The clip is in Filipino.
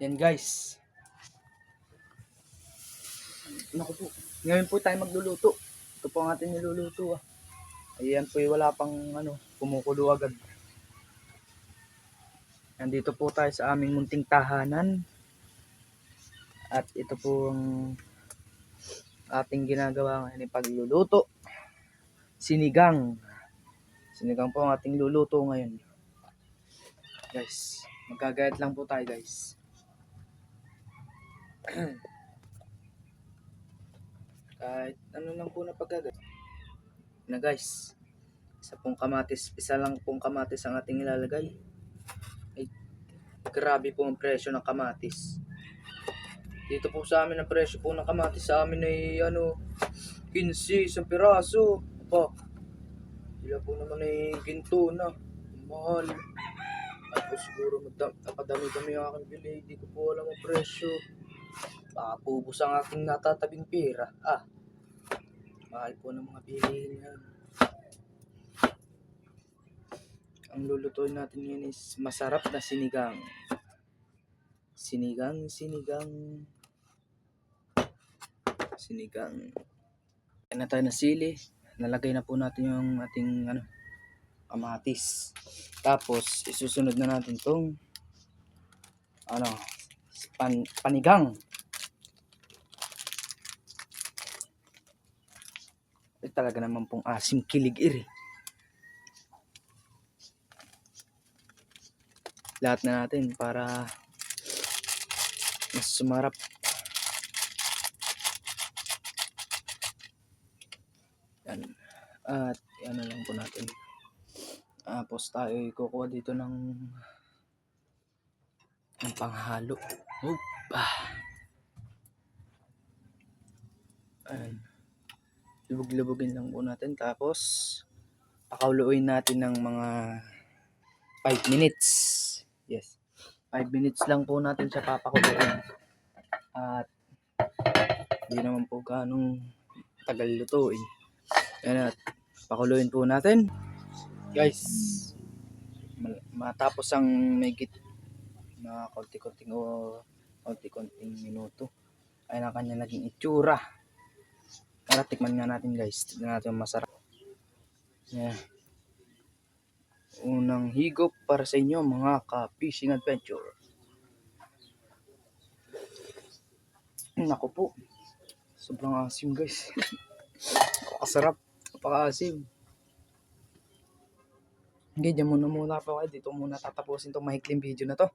Yan guys. Naku po. Ngayon po tayo magluluto. Ito po ang ating niluluto ah. Ayan po wala pang kumukulo agad. Nandito po tayo sa aming munting tahanan. At ito po ang ating ginagawa ngayon ng pagluluto. Sinigang. Sinigang po ang ating luluto ngayon. Guys, magkagayat lang po tayo guys. Kahit ano lang po na pagkagayat. Na guys, isa lang pong kamatis ang ating ilalagay. Ay, grabe po ang presyo ng kamatis. Dito po sa amin ang presyo po ng kamatis sa amin ay 15 isang piraso. Opo. Sila po naman ay ginto na. Mahal. At po siguro napadami-dami ang aking bili. Hindi ko po alam ang presyo. Baka pubos ang aking natatabing pera. Mahal po ng mga bilihin yan. Ang lulutuin natin yun is masarap na sinigang. Sinigang. Kaya na tayo na sili. Nalagay na po natin yung ating kamatis. Tapos isusunod na natin tong panigang. Talaga naman pong asim kilig-iri. Lahat na natin para mas sumarap. Yan. At ano lang po natin. Tapos tayo kukuha dito ng panghalo. Ayan. Lubog-lubogin lang po natin. Tapos pakuluin natin ng mga 5 minutes. Yes. 5 minutes lang po natin siya papakuluin. At hindi naman po ganong tagal lutuin. Ayan, at pakuluin po natin. Guys, matapos ang megit na konti-konting minuto ay na kanya naging itsura. Tara, tikman nga natin guys. Tignan natin masarap. Yeah. Unang higop para sa inyo mga ka-fishing adventure. Naku po. Sobrang asim guys. Napakasarap. Napaka-asim. Okay, dyan muna po kayo. Dito muna tatapusin itong mahikling video na to.